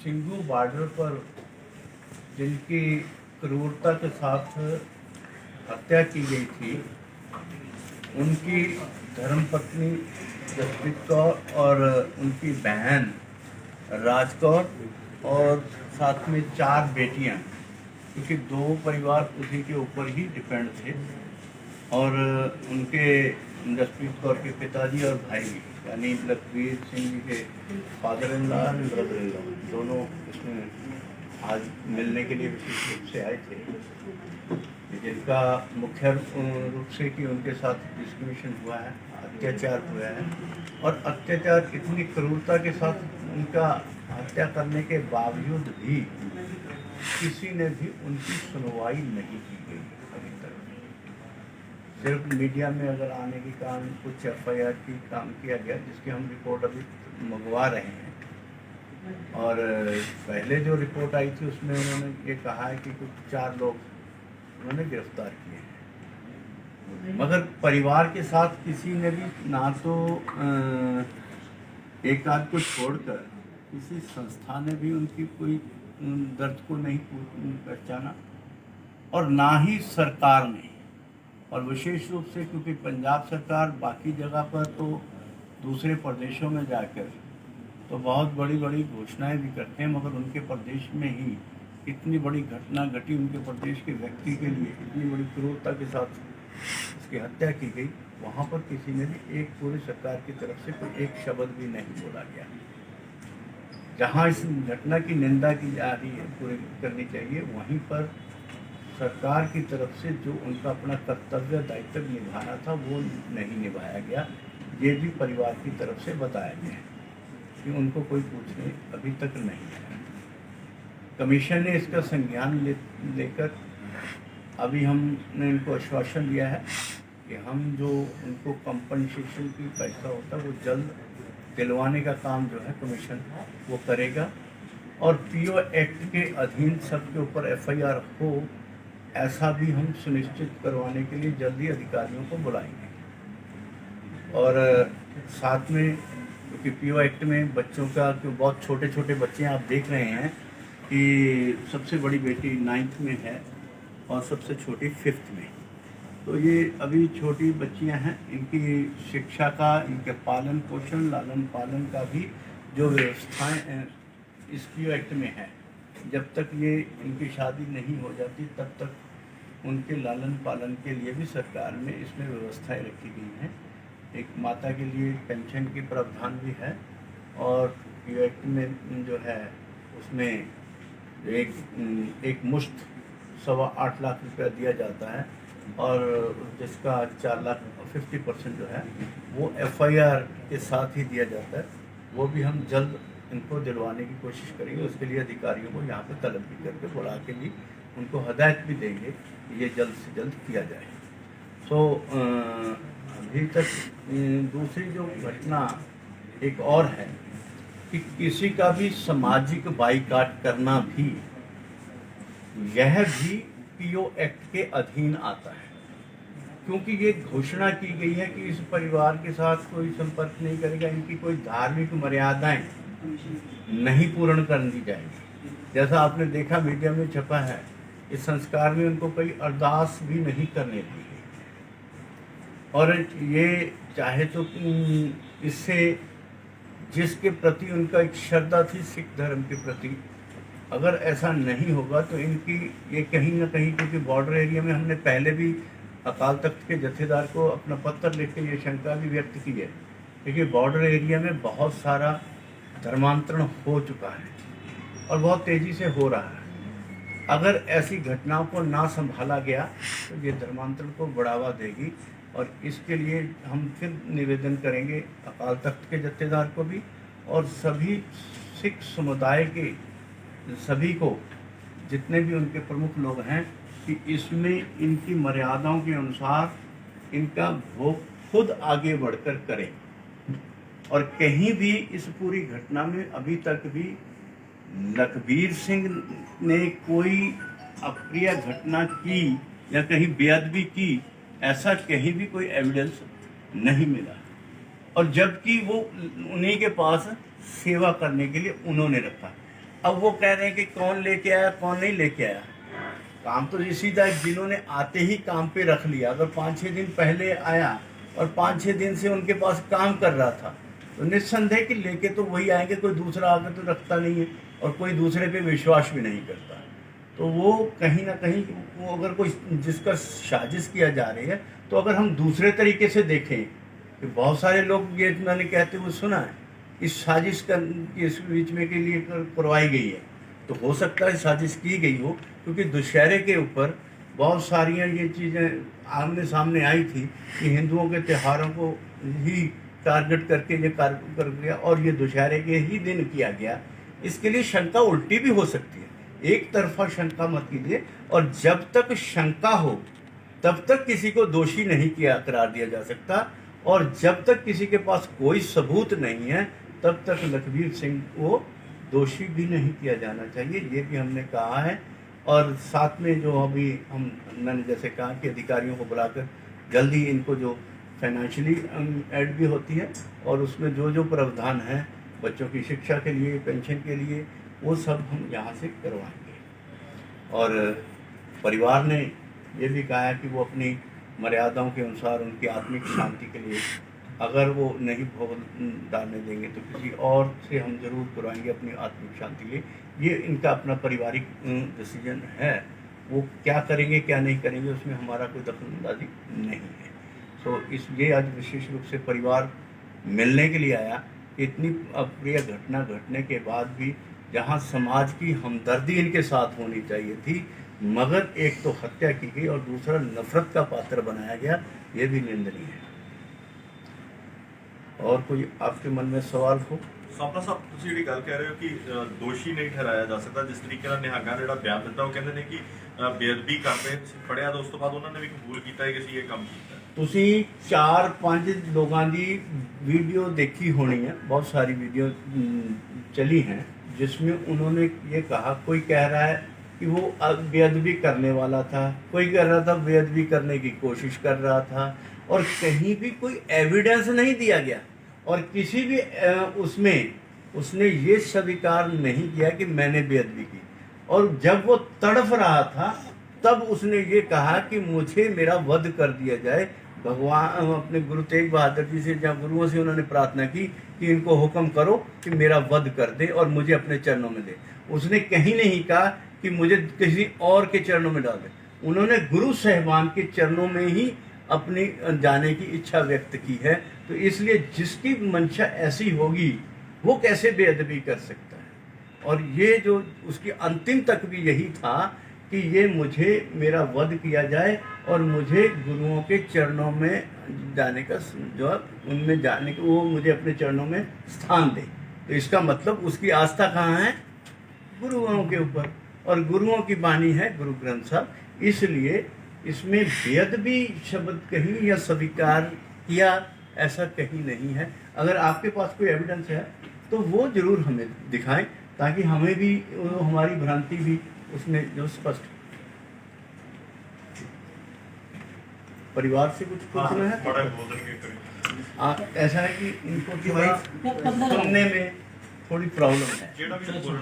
Singhu border पर जिनकी क्रूरता के साथ हत्या की गई थी, उनकी धर्मपत्नी जसप्रीत कौर और उनकी बहन राज कौर और साथ में 4 बेटियां, क्योंकि 2 परिवार उसी के ऊपर ही डिपेंड थे। और उनके जसप्रीत कौर के पिताजी और भाई यानी लखबीर सिंह जी के फादर इन लॉ और ब्रदर इन लॉ दोनों इसमें आज मिलने के लिए विशेष रूप से आए थे, जिनका मुख्य रूप से कि उनके साथ डिस्क्रिमिनेशन हुआ है, अत्याचार हुआ है। और अत्याचार इतनी क्रूरता के साथ उनका हत्या करने के बावजूद भी किसी ने भी उनकी सुनवाई नहीं की गई अभी तक। सिर्फ मीडिया में अगर आने के कारण कुछ FIR की काम किया गया, जिसकी हम रिपोर्ट अभी मंगवा रहे हैं। और पहले जो रिपोर्ट आई थी उसमें उन्होंने ये कहा है कि कुछ 4 लोग उन्होंने गिरफ्तार किए हैं, मगर परिवार के साथ किसी ने भी ना तो एक आध को छोड़कर किसी संस्था ने भी उनकी कोई दर्द को नहीं पहचाना, और ना ही सरकार ने। और विशेष रूप से क्योंकि पंजाब सरकार बाकी जगह पर तो दूसरे प्रदेशों में जाकर तो बहुत बड़ी बड़ी घोषणाएं भी करते हैं, मगर उनके प्रदेश में ही इतनी बड़ी घटना घटी, उनके प्रदेश के व्यक्ति के लिए इतनी बड़ी क्रूरता के साथ उसकी हत्या की गई, वहाँ पर किसी ने भी एक पूरी सरकार की तरफ से कोई एक शब्द भी नहीं बोला गया। जहाँ इस घटना की निंदा की जा रही है, पूरी करनी चाहिए, वहीं पर सरकार की तरफ से जो उनका अपना कर्तव्य दायित्व निभाना था वो नहीं निभाया गया। ये भी परिवार की तरफ से बताया गया है कि उनको कोई पूछने अभी तक नहीं है। कमीशन ने इसका संज्ञान लेकर अभी हमने इनको आश्वासन दिया है कि हम जो उनको कंपनसेशन की पैसा होता है वो जल्द दिलवाने का काम जो है कमीशन वो करेगा। और PO एक्ट के अधीन सबके ऊपर FIR हो, ऐसा भी हम सुनिश्चित करवाने के लिए जल्दी अधिकारियों को बुलाएंगे। और साथ में क्योंकि PO एक्ट में बच्चों का क्यों बहुत छोटे छोटे बच्चे आप देख रहे हैं कि सबसे बड़ी बेटी 9th में है और सबसे छोटी 5th में, तो ये अभी छोटी बच्चियां हैं, इनकी शिक्षा का, इनके पालन पोषण लालन पालन का भी जो व्यवस्थाएं इस PO एक्ट में है, जब तक ये इनकी शादी नहीं हो जाती तब तक उनके लालन पालन के लिए भी सरकार में इसमें व्यवस्थाएं रखी गई हैं। एक माता के लिए पेंशन की प्रावधान भी है, और PO एक्ट में जो है उसमें एक मुश्त 8.25 लाख रुपया दिया जाता है, और जिसका 4 लाख 50% जो है वो FIR के साथ ही दिया जाता है। वो भी हम जल्द इनको दिलवाने की कोशिश करेंगे। उसके लिए अधिकारियों को यहाँ पे तलब भी करके बुला के भी उनको हदायत भी देंगे कि ये जल्द से जल्द किया जाए। तो अभी तक दूसरी जो घटना एक और है कि किसी का भी सामाजिक बाइकाट करना भी, यह भी PO एक्ट के अधीन आता है, क्योंकि ये घोषणा की गई है कि इस परिवार के साथ कोई संपर्क नहीं करेगा, इनकी कोई धार्मिक मर्यादाएं नहीं पूर्ण कर दी जाएगी। जैसा आपने देखा मीडिया में छपा है, इस संस्कार में उनको कोई अरदास भी नहीं करने दी गई। और ये चाहे तो इससे जिसके प्रति उनका एक श्रद्धा थी सिख धर्म के प्रति, अगर ऐसा नहीं होगा तो इनकी ये कहीं ना कहीं, क्योंकि बॉर्डर एरिया में हमने पहले भी अकाल तख्त के जत्थेदार को अपना पत्र लिख के ये शंका भी व्यक्त की है, क्योंकि बॉर्डर एरिया में बहुत सारा धर्मांतरण हो चुका है और बहुत तेज़ी से हो रहा है। अगर ऐसी घटनाओं को ना संभाला गया तो ये धर्मांतरण को बढ़ावा देगी, और इसके लिए हम फिर निवेदन करेंगे अकाल तख्त के जत्थेदार को भी और सभी सिख समुदाय के सभी को, जितने भी उनके प्रमुख लोग हैं, कि इसमें इनकी मर्यादाओं के अनुसार इनका भोग खुद आगे बढ़कर करें। और कहीं भी इस पूरी घटना में अभी तक भी लखबीर सिंह ने कोई अप्रिय घटना की या कहीं बेअदबी की, ऐसा कहीं भी कोई एविडेंस नहीं मिला। और जबकि वो उन्हीं के पास सेवा करने के लिए उन्होंने रखा। अब वो कह रहे हैं कि कौन लेके आया कौन नहीं लेके आया। काम तो इसी था, जिन्होंने आते ही काम पे रख लिया। अगर 5-6 दिन पहले आया और 5-6 दिन से उनके पास काम कर रहा था तो निस्संदेह कि लेके तो वही आएंगे, कोई दूसरा आगे तो रखता नहीं है और कोई दूसरे पे विश्वास भी नहीं करता। तो वो कहीं ना कहीं वो अगर कोई जिसका साजिश किया जा रही है, तो अगर हम दूसरे तरीके से देखें कि बहुत सारे लोग ये मैंने कहते हुए सुना है इस साजिश का इस बीच में के लिए करवाई गई है, तो हो सकता है साजिश की गई हो, क्योंकि दशहरे के ऊपर बहुत सारी ये चीज़ें आमने सामने आई थी कि हिंदुओं के त्योहारों को ही टारगेट करके ये कार्य कर गया और ये दशहरे के ही दिन किया गया। इसके लिए शंका उल्टी भी हो सकती है, एक तरफा शंका मत कीजिए। और जब तक शंका हो तब तक किसी को दोषी नहीं किया करार दिया जा सकता, और जब तक किसी के पास कोई सबूत नहीं है तब तक लखबीर सिंह को दोषी भी नहीं किया जाना चाहिए, ये भी हमने कहा है। और साथ में जो अभी मैंने जैसे कहा कि अधिकारियों को बुलाकर जल्दी इनको जो फाइनेंशियली ऐड भी होती है और उसमें जो जो प्रावधान है बच्चों की शिक्षा के लिए, पेंशन के लिए, वो सब हम यहाँ से करवाएंगे। और परिवार ने ये भी कहा है कि वो अपनी मर्यादाओं के अनुसार उनकी आत्मिक शांति के लिए अगर वो नहीं भोग डालने देंगे तो किसी और से हम जरूर करवाएंगे अपनी आत्मिक शांति के लिए। ये इनका अपना पारिवारिक डिसीजन है, वो क्या करेंगे क्या नहीं करेंगे उसमें हमारा कोई दखलंदाजी नहीं है। सो ये आज विशेष रूप से परिवार मिलने के लिए आया कि इतनी अप्रिय घटना घटने के बाद भी जहाँ समाज की हमदर्दी इनके साथ होनी चाहिए थी, मगर एक तो हत्या की गई और दूसरा नफरत का पात्र बनाया गया, ये भी निंदनीय है। और कोई आपके मन में सवाल हो? ਸਾਪਾ ਸਾਹਿਬ ਤੁਸੀਂ ਜਿਹੜੀ ਗੱਲ ਕਹਿ ਰਹੇ ਹੋ ਕਿ ਦੋਸ਼ੀ ਨਹੀਂ ਠਹਿਰਾਇਆ ਜਾ ਸਕਦਾ, ਜਿਸ ਤਰੀਕੇ ਨਾਲ ਨਿਹੰਗਾਂ ਨੇ ਜਿਹੜਾ ਬਿਆਨ ਦਿੱਤਾ ਉਹ ਕਹਿੰਦੇ ਨੇ ਕਿ ਬੇਅਦਬੀ ਕਰਦੇ ਫੜਿਆ ਤਾਂ ਉਸ ਤੋਂ ਬਾਅਦ ਉਹਨਾਂ ਨੇ ਵੀ ਕਬੂਲ ਕੀਤਾ ਹੈ ਕਿ ਅਸੀਂ ਇਹ ਕੰਮ ਕੀਤਾ। ਤੁਸੀਂ 4-5 ਲੋਕਾਂ ਦੀ वीडियो देखी होनी है, बहुत सारी वीडियो चली हैं जिसमें उन्होंने ये कहा, कोई कह रहा है कि वो बेअदबी करने वाला था, कोई कह रहा था बेअदबी करने की कोशिश कर रहा था, और कहीं भी कोई एविडेंस नहीं दिया गया और किसी भी उसमें उसने ये स्वीकार नहीं किया कि मैंने बेअदबी की। और जब वो तड़फ रहा था तब उसने ये कहा कि मुझे मेरा वध कर दिया जाए। भगवान अपने गुरु तेग बहादुर जी से या गुरुओं से उन्होंने प्रार्थना की कि इनको हुक्म करो कि मेरा वध कर दे और मुझे अपने चरणों में दे। उसने कहीं नहीं कहा कि मुझे किसी और के चरणों में डाल दे। उन्होंने गुरु साहिबान के चरणों में ही अपनी जाने की इच्छा व्यक्त की है। तो इसलिए जिसकी मंशा ऐसी होगी वो कैसे बेअदबी कर सकता है। और ये जो उसकी अंतिम तक भी यही था कि ये मुझे मेरा वध किया जाए और मुझे गुरुओं के चरणों में जाने का जो उनमें जाने को वो मुझे अपने चरणों में स्थान दे। तो इसका मतलब उसकी आस्था कहाँ है? गुरुओं के ऊपर, और गुरुओं की वाणी है गुरु ग्रंथ साहब। इसलिए इसमें बेअदबी शब्द कहीं या स्वीकार किया ऐसा कहीं नहीं है। अगर आपके पास कोई एविडेंस है तो वो जरूर हमें दिखाएं ताकि हमें भी हमारी भ्रांति भी उसमें जो स्पष्ट। परिवार से कुछ पूछना है? ऐसा है कि इनको कि भाई सुनने में थोड़ी प्रॉब्लम है।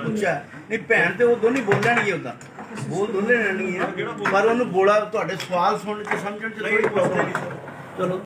अच्छा नहीं भैन तो वो दोनों बोलना नहीं होता, वो दोनों नहीं है, पर उन्होंने बोला ਤੁਹਾਡੇ ਸਵਾਲ ਸੁਣਨ ਚ ਸਮਝਣ ਚ थोड़ी प्रॉब्लम। चलो